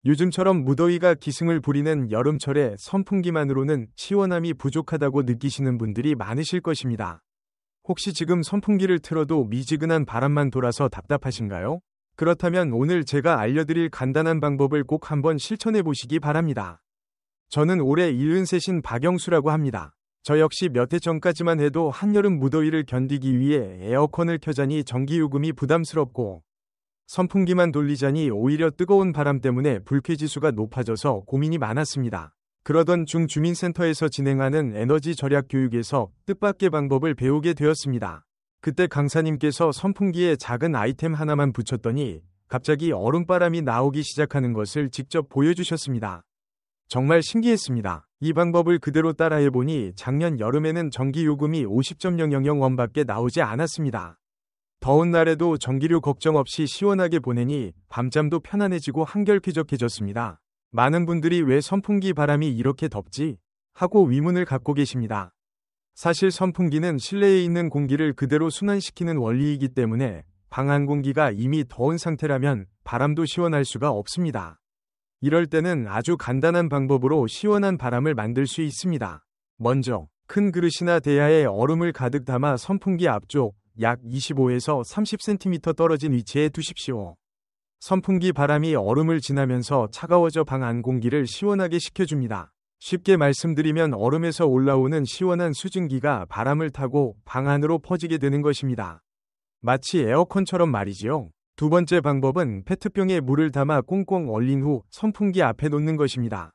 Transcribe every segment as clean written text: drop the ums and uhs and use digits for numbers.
요즘처럼 무더위가 기승을 부리는 여름철에 선풍기만으로는 시원함이 부족하다고 느끼시는 분들이 많으실 것입니다. 혹시 지금 선풍기를 틀어도 미지근한 바람만 돌아서 답답하신가요? 그렇다면 오늘 제가 알려드릴 간단한 방법을 꼭 한번 실천해 보시기 바랍니다. 저는 올해 73인 박영수라고 합니다. 저 역시 몇 해 전까지만 해도 한여름 무더위를 견디기 위해 에어컨을 켜자니 전기요금이 부담스럽고 선풍기만 돌리자니 오히려 뜨거운 바람 때문에 불쾌지수가 높아져서 고민이 많았습니다. 그러던 중 주민센터에서 진행하는 에너지 절약 교육에서 뜻밖의 방법을 배우게 되었습니다. 그때 강사님께서 선풍기에 작은 아이템 하나만 붙였더니 갑자기 얼음바람이 나오기 시작하는 것을 직접 보여주셨습니다. 정말 신기했습니다. 이 방법을 그대로 따라해보니 작년 여름에는 전기요금이 50.000원밖에 나오지 않았습니다. 더운 날에도 전기료 걱정 없이 시원하게 보내니 밤잠도 편안해지고 한결 쾌적해졌습니다. 많은 분들이 왜 선풍기 바람이 이렇게 덥지? 하고 의문을 갖고 계십니다. 사실 선풍기는 실내에 있는 공기를 그대로 순환시키는 원리이기 때문에 방 안 공기가 이미 더운 상태라면 바람도 시원할 수가 없습니다. 이럴 때는 아주 간단한 방법으로 시원한 바람을 만들 수 있습니다. 먼저 큰 그릇이나 대야에 얼음을 가득 담아 선풍기 앞쪽 약 25에서 30cm 떨어진 위치에 두십시오. 선풍기 바람이 얼음을 지나면서 차가워져 방 안 공기를 시원하게 식혀줍니다. 쉽게 말씀드리면 얼음에서 올라오는 시원한 수증기가 바람을 타고 방 안으로 퍼지게 되는 것입니다. 마치 에어컨처럼 말이지요. 두 번째 방법은 페트병에 물을 담아 꽁꽁 얼린 후 선풍기 앞에 놓는 것입니다.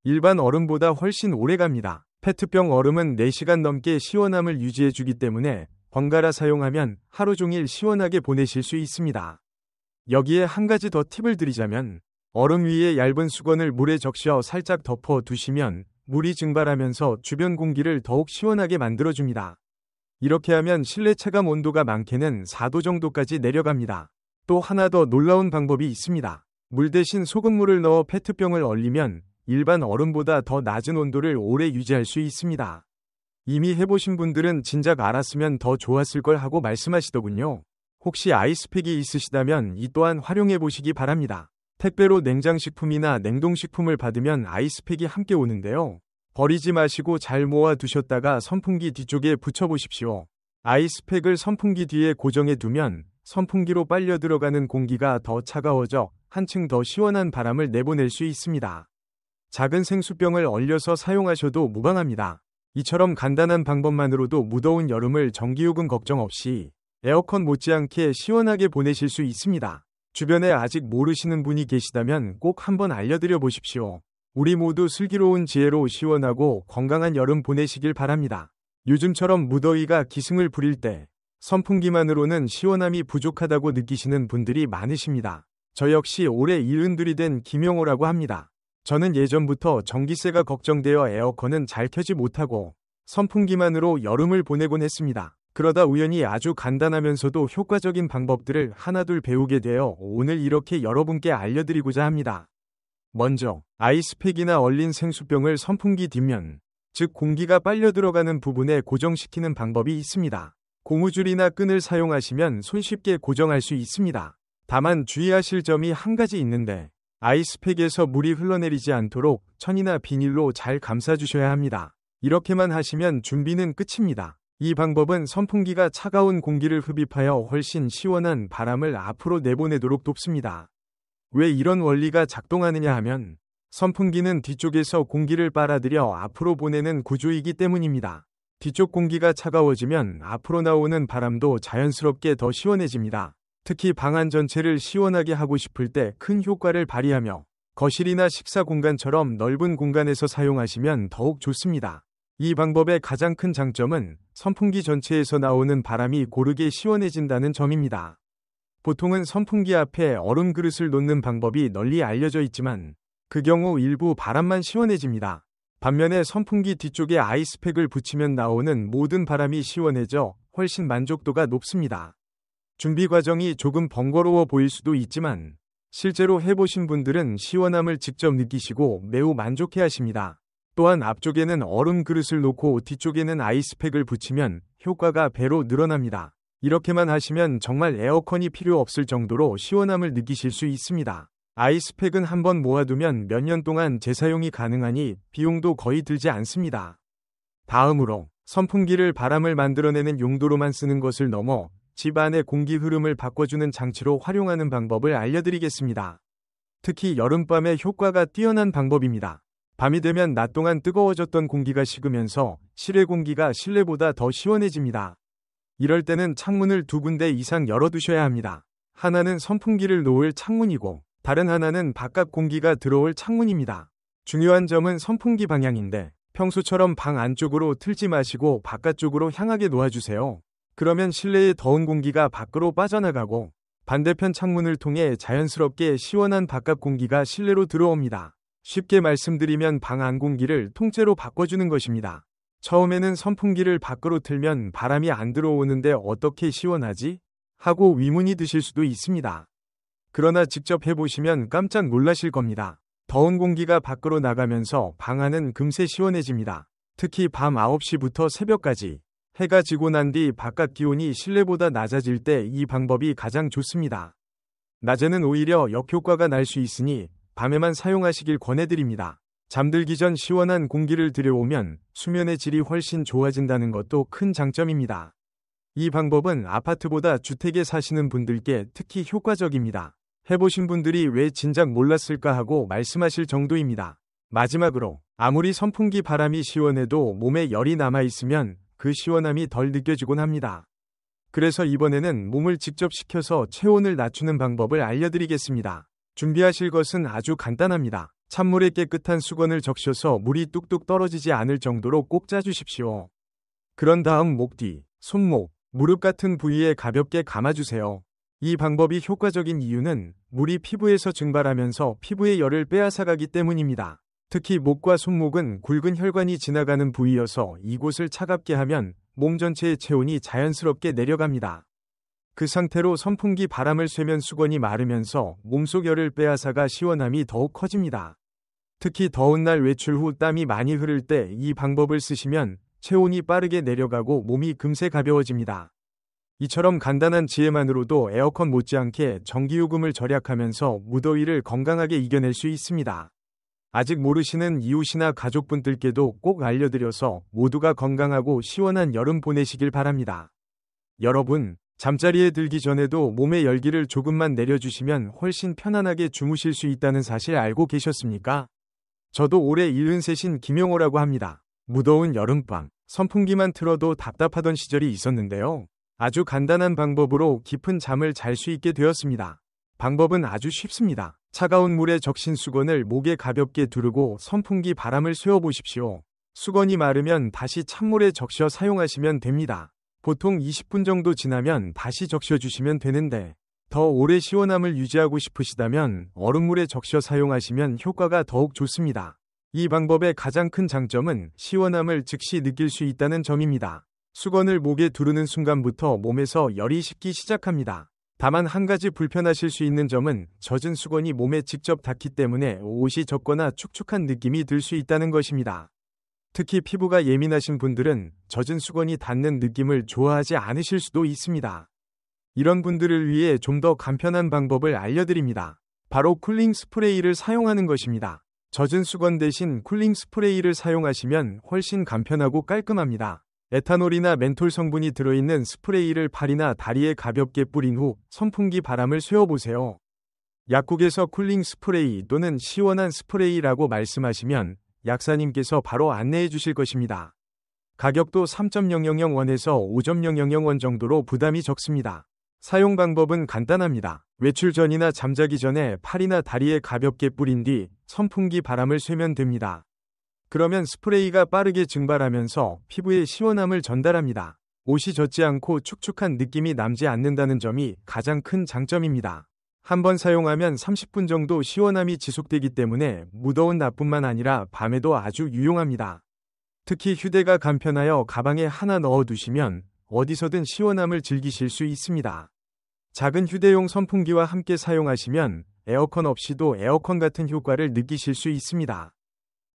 일반 얼음보다 훨씬 오래 갑니다. 페트병 얼음은 4시간 넘게 시원함을 유지해주기 때문에 번갈아 사용하면 하루 종일 시원하게 보내실 수 있습니다. 여기에 한 가지 더 팁을 드리자면 얼음 위에 얇은 수건을 물에 적셔 살짝 덮어 두시면 물이 증발하면서 주변 공기를 더욱 시원하게 만들어줍니다. 이렇게 하면 실내 체감 온도가 많게는 4도 정도까지 내려갑니다. 또 하나 더 놀라운 방법이 있습니다. 물 대신 소금물을 넣어 페트병을 얼리면 일반 얼음보다 더 낮은 온도를 오래 유지할 수 있습니다. 이미 해보신 분들은 진작 알았으면 더 좋았을 걸 하고 말씀하시더군요. 혹시 아이스팩이 있으시다면 이 또한 활용해 보시기 바랍니다. 택배로 냉장식품이나 냉동식품을 받으면 아이스팩이 함께 오는데요. 버리지 마시고 잘 모아 두셨다가 선풍기 뒤쪽에 붙여보십시오. 아이스팩을 선풍기 뒤에 고정해 두면 선풍기로 빨려 들어가는 공기가 더 차가워져 한층 더 시원한 바람을 내보낼 수 있습니다. 작은 생수병을 얼려서 사용하셔도 무방합니다. 이처럼 간단한 방법만으로도 무더운 여름을 전기요금 걱정 없이 에어컨 못지않게 시원하게 보내실 수 있습니다. 주변에 아직 모르시는 분이 계시다면 꼭 한번 알려드려 보십시오. 우리 모두 슬기로운 지혜로 시원하고 건강한 여름 보내시길 바랍니다. 요즘처럼 무더위가 기승을 부릴 때 선풍기만으로는 시원함이 부족하다고 느끼시는 분들이 많으십니다. 저 역시 올해 72이 된 김용호라고 합니다. 저는 예전부터 전기세가 걱정되어 에어컨은 잘 켜지 못하고 선풍기만으로 여름을 보내곤 했습니다. 그러다 우연히 아주 간단하면서도 효과적인 방법들을 하나둘 배우게 되어 오늘 이렇게 여러분께 알려드리고자 합니다. 먼저 아이스팩이나 얼린 생수병을 선풍기 뒷면, 즉 공기가 빨려 들어가는 부분에 고정시키는 방법이 있습니다. 고무줄이나 끈을 사용하시면 손쉽게 고정할 수 있습니다. 다만 주의하실 점이 한 가지 있는데 아이스팩에서 물이 흘러내리지 않도록 천이나 비닐로 잘 감싸주셔야 합니다. 이렇게만 하시면 준비는 끝입니다. 이 방법은 선풍기가 차가운 공기를 흡입하여 훨씬 시원한 바람을 앞으로 내보내도록 돕습니다. 왜 이런 원리가 작동하느냐 하면 선풍기는 뒤쪽에서 공기를 빨아들여 앞으로 보내는 구조이기 때문입니다. 뒤쪽 공기가 차가워지면 앞으로 나오는 바람도 자연스럽게 더 시원해집니다. 특히 방 안 전체를 시원하게 하고 싶을 때 큰 효과를 발휘하며 거실이나 식사 공간처럼 넓은 공간에서 사용하시면 더욱 좋습니다. 이 방법의 가장 큰 장점은 선풍기 전체에서 나오는 바람이 고르게 시원해진다는 점입니다. 보통은 선풍기 앞에 얼음 그릇을 놓는 방법이 널리 알려져 있지만 그 경우 일부 바람만 시원해집니다. 반면에 선풍기 뒤쪽에 아이스팩을 붙이면 나오는 모든 바람이 시원해져 훨씬 만족도가 높습니다. 준비 과정이 조금 번거로워 보일 수도 있지만 실제로 해보신 분들은 시원함을 직접 느끼시고 매우 만족해 하십니다. 또한 앞쪽에는 얼음 그릇을 놓고 뒤쪽에는 아이스팩을 붙이면 효과가 배로 늘어납니다. 이렇게만 하시면 정말 에어컨이 필요 없을 정도로 시원함을 느끼실 수 있습니다. 아이스팩은 한번 모아두면 몇 년 동안 재사용이 가능하니 비용도 거의 들지 않습니다. 다음으로 선풍기를 바람을 만들어내는 용도로만 쓰는 것을 넘어 집 안의 공기 흐름을 바꿔주는 장치로 활용하는 방법을 알려드리겠습니다. 특히 여름밤에 효과가 뛰어난 방법입니다. 밤이 되면 낮 동안 뜨거워졌던 공기가 식으면서 실외 공기가 실내보다 더 시원해집니다. 이럴 때는 창문을 2군데 이상 열어두셔야 합니다. 하나는 선풍기를 놓을 창문이고 다른 하나는 바깥 공기가 들어올 창문입니다. 중요한 점은 선풍기 방향인데 평소처럼 방 안쪽으로 틀지 마시고 바깥쪽으로 향하게 놓아주세요. 그러면 실내의 더운 공기가 밖으로 빠져나가고 반대편 창문을 통해 자연스럽게 시원한 바깥 공기가 실내로 들어옵니다. 쉽게 말씀드리면 방 안 공기를 통째로 바꿔주는 것입니다. 처음에는 선풍기를 밖으로 틀면 바람이 안 들어오는데 어떻게 시원하지? 하고 의문이 드실 수도 있습니다. 그러나 직접 해보시면 깜짝 놀라실 겁니다. 더운 공기가 밖으로 나가면서 방 안은 금세 시원해집니다. 특히 밤 9시부터 새벽까지 해가 지고 난 뒤 바깥 기온이 실내보다 낮아질 때 이 방법이 가장 좋습니다. 낮에는 오히려 역효과가 날 수 있으니 밤에만 사용하시길 권해드립니다. 잠들기 전 시원한 공기를 들여오면 수면의 질이 훨씬 좋아진다는 것도 큰 장점입니다. 이 방법은 아파트보다 주택에 사시는 분들께 특히 효과적입니다. 해보신 분들이 왜 진작 몰랐을까 하고 말씀하실 정도입니다. 마지막으로 아무리 선풍기 바람이 시원해도 몸에 열이 남아있으면 그 시원함이 덜 느껴지곤 합니다. 그래서 이번에는 몸을 직접 식혀서 체온을 낮추는 방법을 알려드리겠습니다. 준비하실 것은 아주 간단합니다. 찬물에 깨끗한 수건을 적셔서 물이 뚝뚝 떨어지지 않을 정도로 꼭 짜주십시오. 그런 다음 목 뒤, 손목, 무릎 같은 부위에 가볍게 감아주세요. 이 방법이 효과적인 이유는 물이 피부에서 증발하면서 피부의 열을 빼앗아가기 때문입니다. 특히 목과 손목은 굵은 혈관이 지나가는 부위여서 이곳을 차갑게 하면 몸 전체의 체온이 자연스럽게 내려갑니다. 그 상태로 선풍기 바람을 쐬면 수건이 마르면서 몸속 열을 빼앗아가 시원함이 더욱 커집니다. 특히 더운 날 외출 후 땀이 많이 흐를 때 이 방법을 쓰시면 체온이 빠르게 내려가고 몸이 금세 가벼워집니다. 이처럼 간단한 지혜만으로도 에어컨 못지않게 전기요금을 절약하면서 무더위를 건강하게 이겨낼 수 있습니다. 아직 모르시는 이웃이나 가족분들께도 꼭 알려드려서 모두가 건강하고 시원한 여름 보내시길 바랍니다. 여러분, 잠자리에 들기 전에도 몸의 열기를 조금만 내려주시면 훨씬 편안하게 주무실 수 있다는 사실 알고 계셨습니까? 저도 올해 73인 김용호라고 합니다. 무더운 여름밤, 선풍기만 틀어도 답답하던 시절이 있었는데요. 아주 간단한 방법으로 깊은 잠을 잘 수 있게 되었습니다. 방법은 아주 쉽습니다. 차가운 물에 적신 수건을 목에 가볍게 두르고 선풍기 바람을 쐬어보십시오. 수건이 마르면 다시 찬물에 적셔 사용하시면 됩니다. 보통 20분 정도 지나면 다시 적셔주시면 되는데 더 오래 시원함을 유지하고 싶으시다면 얼음물에 적셔 사용하시면 효과가 더욱 좋습니다. 이 방법의 가장 큰 장점은 시원함을 즉시 느낄 수 있다는 점입니다. 수건을 목에 두르는 순간부터 몸에서 열이 식기 시작합니다. 다만 한 가지 불편하실 수 있는 점은 젖은 수건이 몸에 직접 닿기 때문에 옷이 젖거나 축축한 느낌이 들 수 있다는 것입니다. 특히 피부가 예민하신 분들은 젖은 수건이 닿는 느낌을 좋아하지 않으실 수도 있습니다. 이런 분들을 위해 좀 더 간편한 방법을 알려드립니다. 바로 쿨링 스프레이를 사용하는 것입니다. 젖은 수건 대신 쿨링 스프레이를 사용하시면 훨씬 간편하고 깔끔합니다. 에탄올이나 멘톨 성분이 들어있는 스프레이를 팔이나 다리에 가볍게 뿌린 후 선풍기 바람을 쐬어보세요. 약국에서 쿨링 스프레이 또는 시원한 스프레이라고 말씀하시면 약사님께서 바로 안내해 주실 것입니다. 가격도 3.000원에서 5.000원 정도로 부담이 적습니다. 사용 방법은 간단합니다. 외출 전이나 잠자기 전에 팔이나 다리에 가볍게 뿌린 뒤 선풍기 바람을 쐬면 됩니다. 그러면 스프레이가 빠르게 증발하면서 피부에 시원함을 전달합니다. 옷이 젖지 않고 축축한 느낌이 남지 않는다는 점이 가장 큰 장점입니다. 한번 사용하면 30분 정도 시원함이 지속되기 때문에 무더운 낮뿐만 아니라 밤에도 아주 유용합니다. 특히 휴대가 간편하여 가방에 하나 넣어두시면 어디서든 시원함을 즐기실 수 있습니다. 작은 휴대용 선풍기와 함께 사용하시면 에어컨 없이도 에어컨 같은 효과를 느끼실 수 있습니다.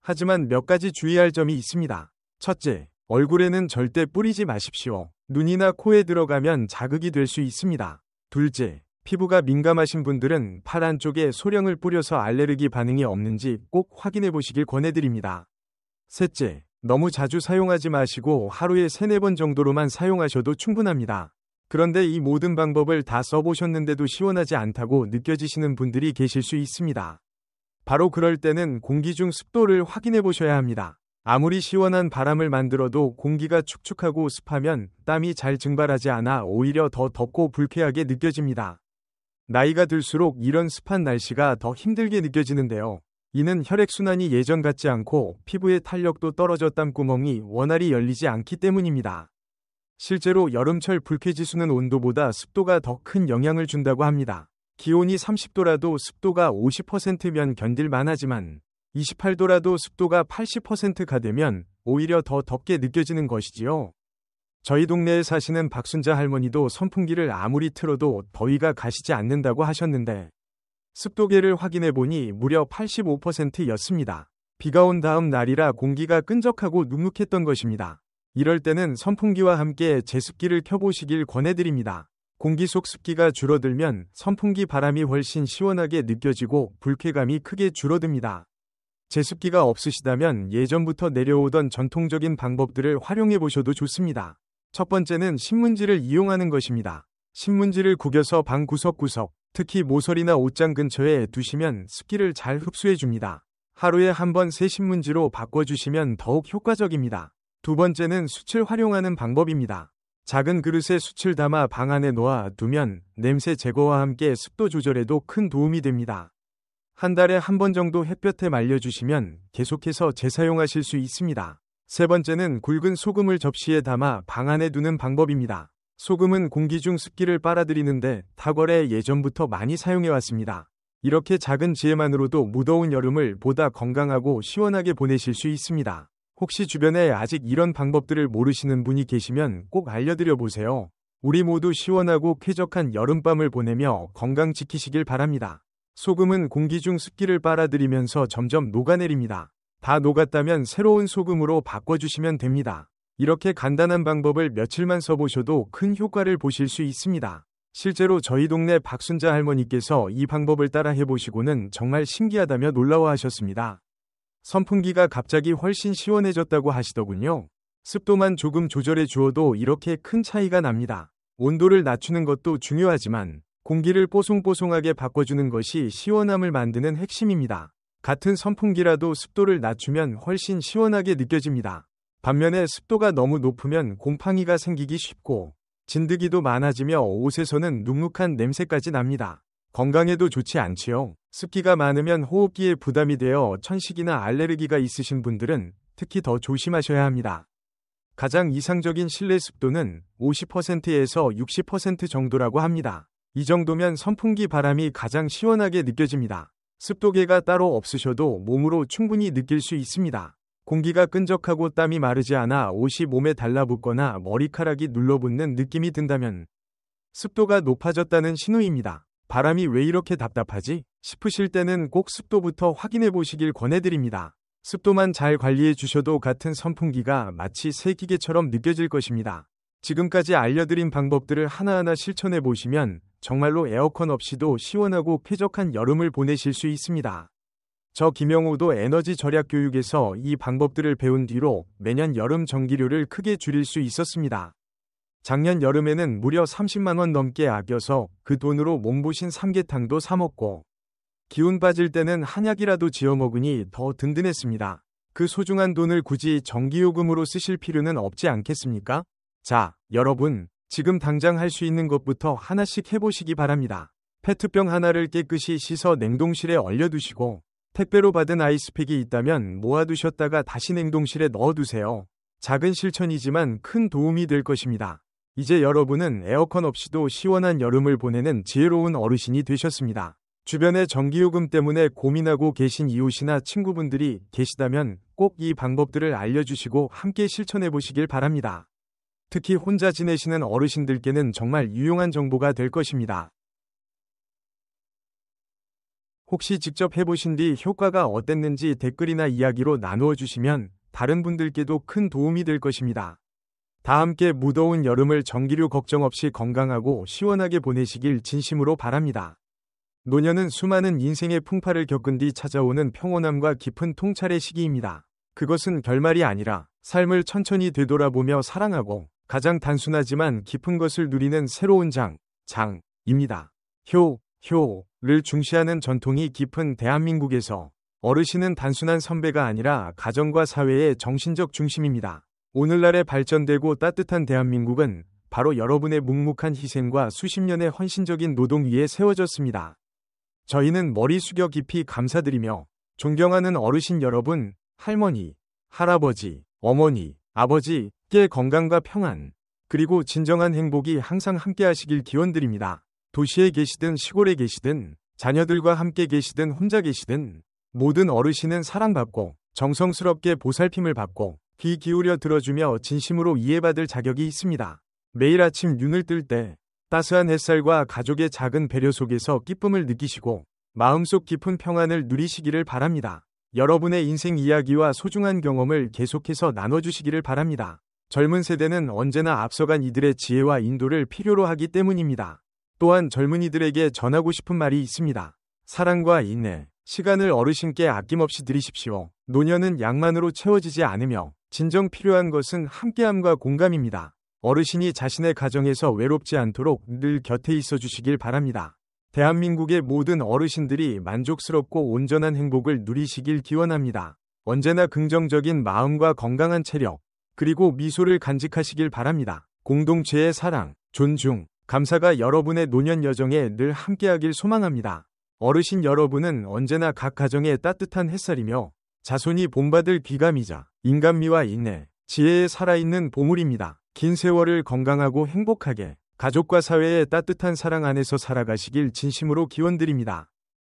하지만 몇 가지 주의할 점이 있습니다. 첫째, 얼굴에는 절대 뿌리지 마십시오. 눈이나 코에 들어가면 자극이 될 수 있습니다. 둘째, 피부가 민감하신 분들은 팔 안쪽에 소량을 뿌려서 알레르기 반응이 없는지 꼭 확인해 보시길 권해드립니다. 셋째, 너무 자주 사용하지 마시고 하루에 3-4번 정도로만 사용하셔도 충분합니다. 그런데 이 모든 방법을 다 써보셨는데도 시원하지 않다고 느껴지시는 분들이 계실 수 있습니다. 바로 그럴 때는 공기 중 습도를 확인해 보셔야 합니다. 아무리 시원한 바람을 만들어도 공기가 축축하고 습하면 땀이 잘 증발하지 않아 오히려 더 덥고 불쾌하게 느껴집니다. 나이가 들수록 이런 습한 날씨가 더 힘들게 느껴지는데요. 이는 혈액순환이 예전 같지 않고 피부의 탄력도 떨어져 땀구멍이 원활히 열리지 않기 때문입니다. 실제로 여름철 불쾌지수는 온도보다 습도가 더 큰 영향을 준다고 합니다. 기온이 30도라도 습도가 50%면 견딜만 하지만 28도라도 습도가 80%가 되면 오히려 더 덥게 느껴지는 것이지요. 저희 동네에 사시는 박순자 할머니도 선풍기를 아무리 틀어도 더위가 가시지 않는다고 하셨는데 습도계를 확인해 보니 무려 85%였습니다. 비가 온 다음 날이라 공기가 끈적하고 눅눅했던 것입니다. 이럴 때는 선풍기와 함께 제습기를 켜보시길 권해드립니다. 공기 속 습기가 줄어들면 선풍기 바람이 훨씬 시원하게 느껴지고 불쾌감이 크게 줄어듭니다. 제습기가 없으시다면 예전부터 내려오던 전통적인 방법들을 활용해 보셔도 좋습니다. 첫 번째는 신문지를 이용하는 것입니다. 신문지를 구겨서 방 구석구석, 특히 모서리나 옷장 근처에 두시면 습기를 잘 흡수해 줍니다. 하루에 한 번 새 신문지로 바꿔주시면 더욱 효과적입니다. 두 번째는 숯을 활용하는 방법입니다. 작은 그릇에 숯을 담아 방 안에 놓아 두면 냄새 제거와 함께 습도 조절에도 큰 도움이 됩니다. 한 달에 한 번 정도 햇볕에 말려주시면 계속해서 재사용하실 수 있습니다. 세 번째는 굵은 소금을 접시에 담아 방 안에 두는 방법입니다. 소금은 공기 중 습기를 빨아들이는데 탁월해 예전부터 많이 사용해왔습니다. 이렇게 작은 지혜만으로도 무더운 여름을 보다 건강하고 시원하게 보내실 수 있습니다. 혹시 주변에 아직 이런 방법들을 모르시는 분이 계시면 꼭 알려드려 보세요. 우리 모두 시원하고 쾌적한 여름밤을 보내며 건강 지키시길 바랍니다. 소금은 공기 중 습기를 빨아들이면서 점점 녹아내립니다. 다 녹았다면 새로운 소금으로 바꿔주시면 됩니다. 이렇게 간단한 방법을 며칠만 써보셔도 큰 효과를 보실 수 있습니다. 실제로 저희 동네 박순자 할머니께서 이 방법을 따라 해보시고는 정말 신기하다며 놀라워하셨습니다. 선풍기가 갑자기 훨씬 시원해졌다고 하시더군요. 습도만 조금 조절해 주어도 이렇게 큰 차이가 납니다. 온도를 낮추는 것도 중요하지만 공기를 뽀송뽀송하게 바꿔주는 것이 시원함을 만드는 핵심입니다. 같은 선풍기라도 습도를 낮추면 훨씬 시원하게 느껴집니다. 반면에 습도가 너무 높으면 곰팡이가 생기기 쉽고 진드기도 많아지며 옷에서는 눅눅한 냄새까지 납니다. 건강에도 좋지 않지요. 습기가 많으면 호흡기에 부담이 되어 천식이나 알레르기가 있으신 분들은 특히 더 조심하셔야 합니다. 가장 이상적인 실내 습도는 50%에서 60% 정도라고 합니다. 이 정도면 선풍기 바람이 가장 시원하게 느껴집니다. 습도계가 따로 없으셔도 몸으로 충분히 느낄 수 있습니다. 공기가 끈적하고 땀이 마르지 않아 옷이 몸에 달라붙거나 머리카락이 눌러붙는 느낌이 든다면 습도가 높아졌다는 신호입니다. 바람이 왜 이렇게 답답하지? 싶으실 때는 꼭 습도부터 확인해 보시길 권해드립니다. 습도만 잘 관리해 주셔도 같은 선풍기가 마치 새 기계처럼 느껴질 것입니다. 지금까지 알려드린 방법들을 하나하나 실천해 보시면 정말로 에어컨 없이도 시원하고 쾌적한 여름을 보내실 수 있습니다. 저 김영우도 에너지 절약 교육에서 이 방법들을 배운 뒤로 매년 여름 전기료를 크게 줄일 수 있었습니다. 작년 여름에는 무려 30만 원 넘게 아껴서 그 돈으로 몸보신 삼계탕도 사 먹고 기운 빠질 때는 한약이라도 지어 먹으니 더 든든했습니다. 그 소중한 돈을 굳이 전기요금으로 쓰실 필요는 없지 않겠습니까? 자, 여러분, 지금 당장 할 수 있는 것부터 하나씩 해보시기 바랍니다. 페트병 하나를 깨끗이 씻어 냉동실에 얼려두시고 택배로 받은 아이스팩이 있다면 모아두셨다가 다시 냉동실에 넣어두세요. 작은 실천이지만 큰 도움이 될 것입니다. 이제 여러분은 에어컨 없이도 시원한 여름을 보내는 지혜로운 어르신이 되셨습니다. 주변에 전기요금 때문에 고민하고 계신 이웃이나 친구분들이 계시다면 꼭 이 방법들을 알려주시고 함께 실천해 보시길 바랍니다. 특히 혼자 지내시는 어르신들께는 정말 유용한 정보가 될 것입니다. 혹시 직접 해보신 뒤 효과가 어땠는지 댓글이나 이야기로 나누어 주시면 다른 분들께도 큰 도움이 될 것입니다. 다 함께 무더운 여름을 전기료 걱정 없이 건강하고 시원하게 보내시길 진심으로 바랍니다. 노년은 수많은 인생의 풍파를 겪은 뒤 찾아오는 평온함과 깊은 통찰의 시기입니다. 그것은 결말이 아니라 삶을 천천히 되돌아보며 사랑하고 가장 단순하지만 깊은 것을 누리는 새로운 장입니다. 효를 중시하는 전통이 깊은 대한민국에서 어르신은 단순한 선배가 아니라 가정과 사회의 정신적 중심입니다. 오늘날의 발전되고 따뜻한 대한민국은 바로 여러분의 묵묵한 희생과 수십 년의 헌신적인 노동 위에 세워졌습니다. 저희는 머리 숙여 깊이 감사드리며 존경하는 어르신 여러분, 할머니, 할아버지, 어머니, 아버지께 건강과 평안, 그리고 진정한 행복이 항상 함께 하시길 기원드립니다. 도시에 계시든 시골에 계시든 자녀들과 함께 계시든 혼자 계시든 모든 어르신은 사랑받고 정성스럽게 보살핌을 받고 귀 기울여 들어주며 진심으로 이해받을 자격이 있습니다. 매일 아침 눈을 뜰 때 따스한 햇살과 가족의 작은 배려 속에서 기쁨을 느끼시고 마음속 깊은 평안을 누리시기를 바랍니다. 여러분의 인생 이야기와 소중한 경험을 계속해서 나눠주시기를 바랍니다. 젊은 세대는 언제나 앞서간 이들의 지혜와 인도를 필요로 하기 때문입니다. 또한 젊은이들에게 전하고 싶은 말이 있습니다. 사랑과 인내, 시간을 어르신께 아낌없이 드리십시오. 노년은 양만으로 채워지지 않으며 진정 필요한 것은 함께함과 공감입니다. 어르신이 자신의 가정에서 외롭지 않도록 늘 곁에 있어 주시길 바랍니다. 대한민국의 모든 어르신들이 만족스럽고 온전한 행복을 누리시길 기원합니다. 언제나 긍정적인 마음과 건강한 체력, 그리고 미소를 간직하시길 바랍니다. 공동체의 사랑, 존중, 감사가 여러분의 노년 여정에 늘 함께하길 소망합니다. 어르신 여러분은 언제나 각 가정의 따뜻한 햇살이며 자손이 본받을 귀감이자 인간미와 인내, 지혜에 살아있는 보물입니다. 긴 세월을 건강하고 행복하게 가족과 사회의 따뜻한 사랑 안에서 살아가시길 진심으로 기원드립니다.